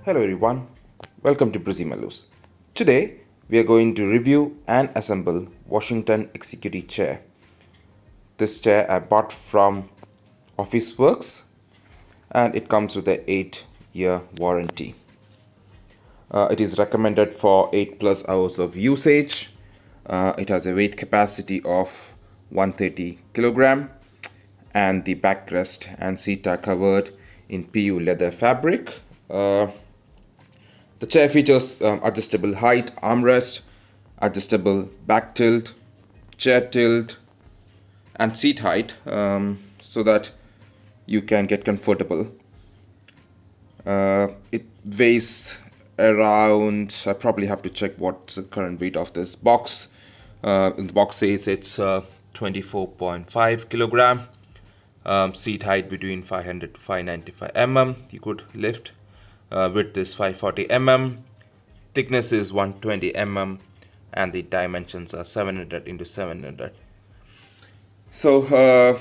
Hello everyone, welcome to Bruzimalus. Today we are going to review and assemble Washington Executive Chair. This chair I bought from Officeworks and it comes with a 8-year warranty. It is recommended for 8 plus hours of usage. It has a weight capacity of 130 kilogram and the backrest and seat are covered in PU leather fabric. The chair features adjustable height, armrest, adjustable back tilt, chair tilt, and seat height so that you can get comfortable. It weighs around, I probably have to check what's the current weight of this box. In the box says it's 24.5 kilogram. Seat height between 500 to 595 mm. You could lift. Width is 540 mm. Thickness is 120 mm. And the dimensions are 700 into 700. So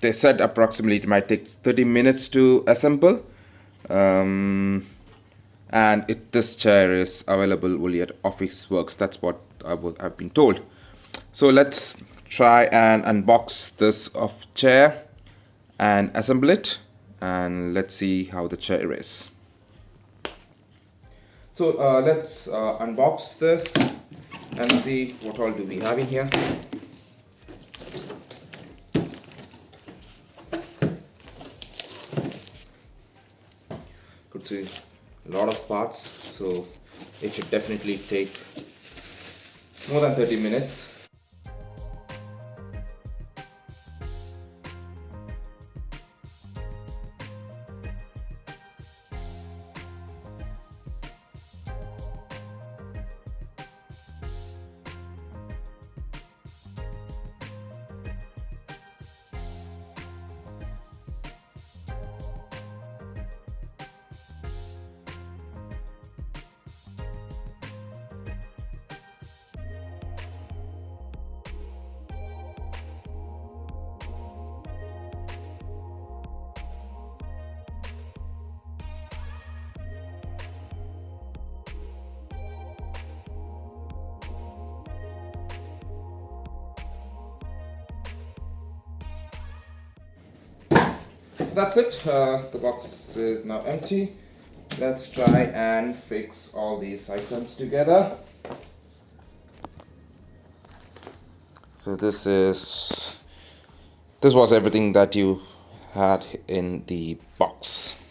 they said approximately it might take 30 minutes to assemble. And this chair is available only at Officeworks. That's what I've been told. So let's try and unbox this chair and assemble it, and let's see how the chair is. So let's unbox this and see what all do we have in here. Could see a lot of parts, so it should definitely take more than 30 minutes. That's it. The box is now empty. Let's try and fix all these items together. So this was everything that you had in the box.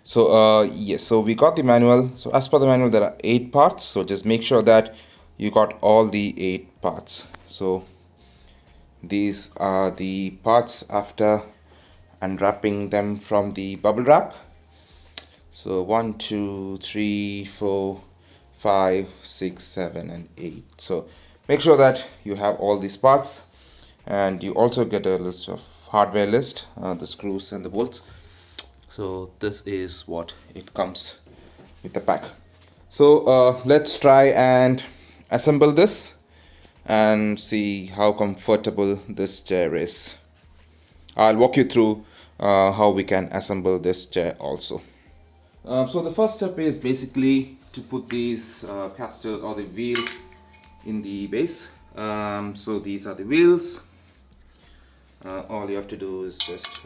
So yes, so we got the manual. So as per the manual, there are 8 parts. So just make sure that you got all the 8 parts. So these are the parts after unwrapping them from the bubble wrap. So 1, 2, 3, 4, 5, 6, 7 and 8. So make sure that you have all these parts, and you also get a list of hardware list, the screws and the bolts. So this is what it comes with the pack. So let's try and assemble this and see how comfortable this chair is. I'll walk you through how we can assemble this chair also. So the first step is basically to put these casters or the wheel in the base. So these are the wheels. All you have to do is just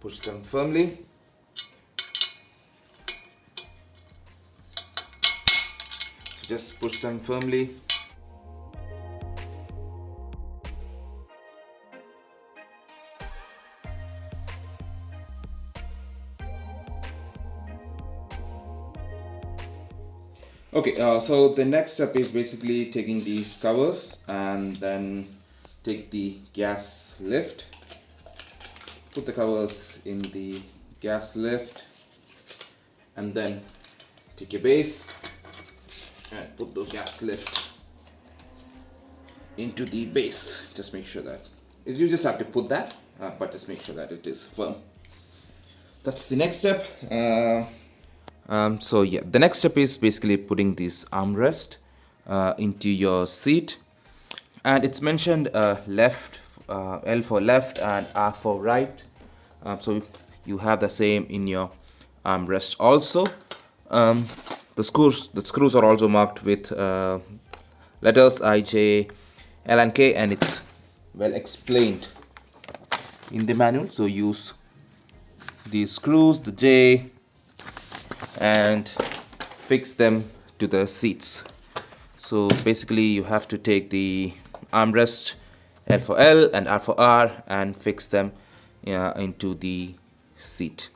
push them firmly. So just push them firmly. Okay, so the next step is basically taking these covers and then take the gas lift, put the covers in the gas lift, and then take your base and put the gas lift into the base. Just make sure that you just have to put that, but just make sure that it is firm. That's the next step. So yeah, the next step is basically putting this armrest into your seat, and it's mentioned left, L for left and R for right. So you have the same in your armrest also. um, the screws are also marked with letters I, J, L and K, and it's well explained in the manual. So use these screws, the J, and fix them to the seats. So basically you have to take the armrest L for L and R for R and fix them into the seat.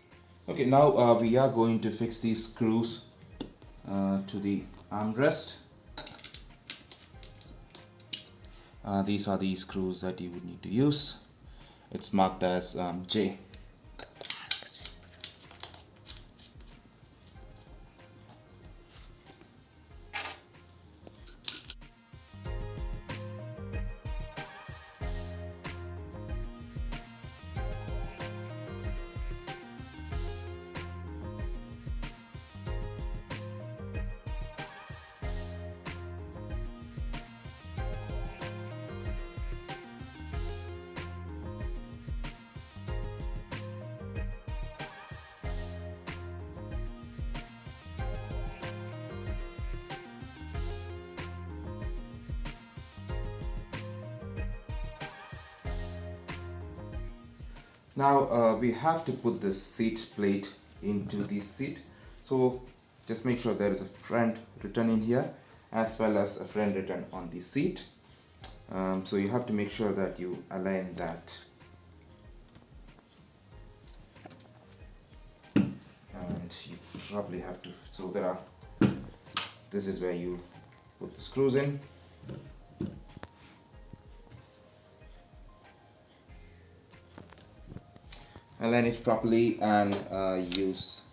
Okay, now we are going to fix these screws to the armrest. These are the screws that you would need to use. It's marked as J. Now we have to put the seat plate into the seat. So just make sure there is a front written in here as well as a front written on the seat. So you have to make sure that you align that. And you probably have to, so this is where you put the screws in. Align it properly and use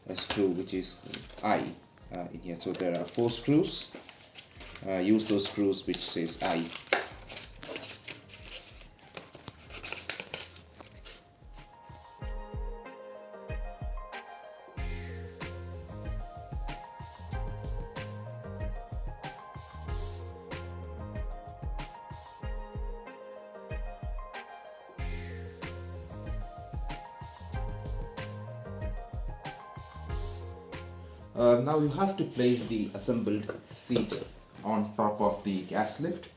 a screw which is I in here. So there are 4 screws. Use those screws which says I. Now you have to place the assembled seat on top of the gas lift.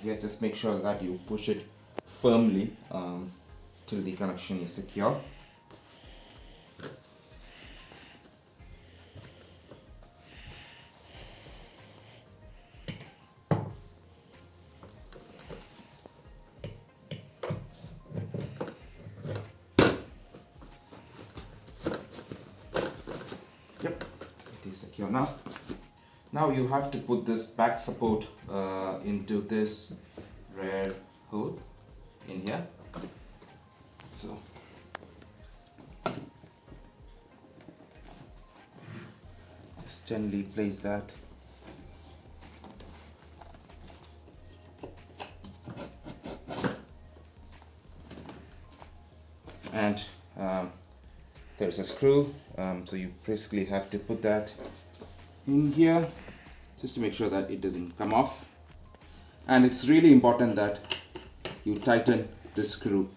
Here just make sure that you push it firmly till the connection is secure. Yep, it is secure now. Now you have to put this back support into this rear hole in here. So just gently place that. And there's a screw, so you basically have to put that in here just to make sure that it doesn't come off. And it's really important that you tighten the screw.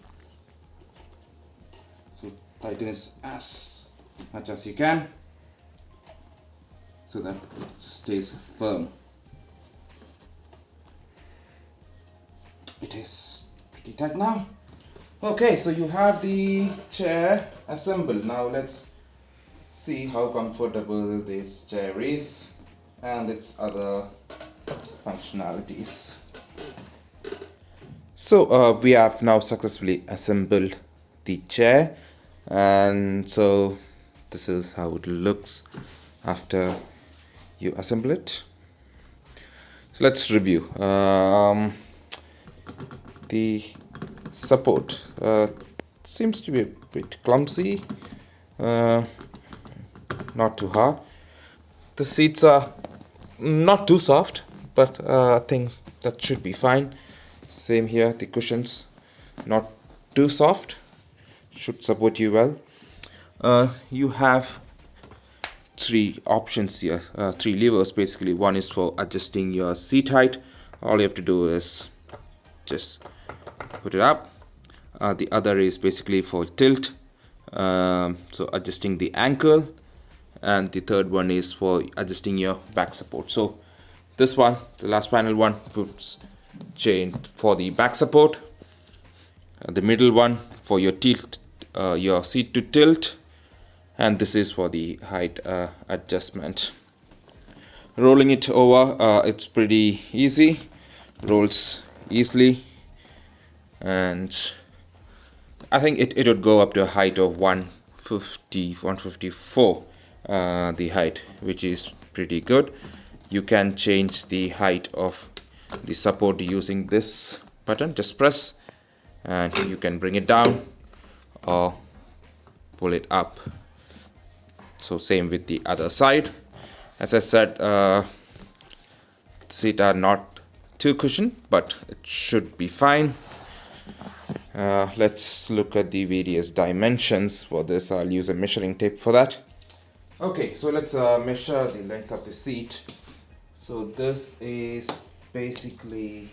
So tighten it as much as you can so that it stays firm. It is pretty tight now. Okay, so you have the chair assembled. Now let's see how comfortable this chair is and its other functionalities. So we have now successfully assembled the chair, and so this is how it looks after you assemble it. So let's review. The support seems to be a bit clumsy, not too hard. The seats are not too soft, but I think that should be fine. Same here, the cushions not too soft, should support you well. You have 3 options here, 3 levers basically. One is for adjusting your seat height. All you have to do is just put it up. The other is basically for tilt, So adjusting the ankle, and the third one is for adjusting your back support. So this one, the last panel one, puts chain for the back support, the middle one for your tilt, your seat to tilt, and this is for the height adjustment. Rolling it over, it's pretty easy, rolls easily, and I think it would go up to a height of 150, 154, the height, which is pretty good. You can change the height of the support using this button. Just press and you can bring it down or pull it up. So same with the other side. As I said, seat are not too cushioned, but it should be fine. Let's look at the various dimensions for this. I'll use a measuring tape for that. Okay, so let's measure the length of the seat. So this is basically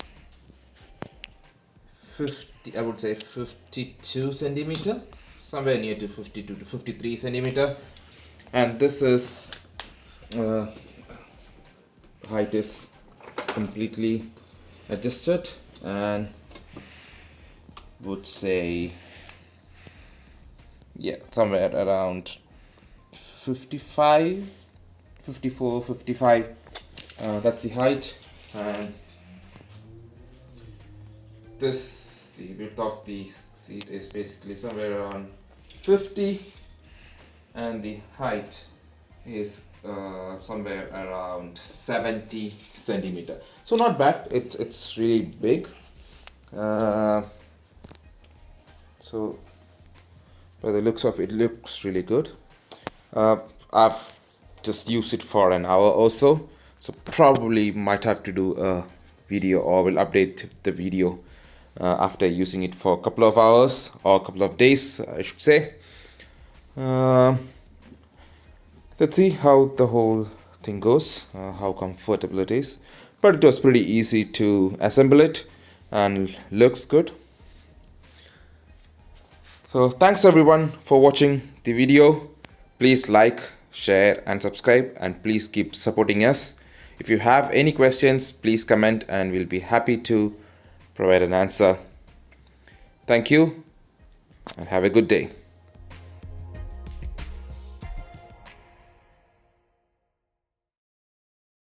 50, I would say 52 centimeter, somewhere near to 52 to 53 centimeter, and this is height is completely adjusted, and would say, yeah, somewhere around 55, 54, 55. That's the height, and this, the width of the seat is basically somewhere around 50, and the height is somewhere around 70 centimeter. So not bad. It's really big. So by the looks of it, looks really good. I've just used it for an hour or so, so probably might have to do a video, or will update the video after using it for a couple of hours or a couple of days, I should say. Let's see how the whole thing goes, how comfortable it is, but it was pretty easy to assemble it and looks good. So thanks everyone for watching the video. Please like, share and subscribe, and please keep supporting us. If you have any questions, please comment and we'll be happy to provide an answer. Thank you and have a good day.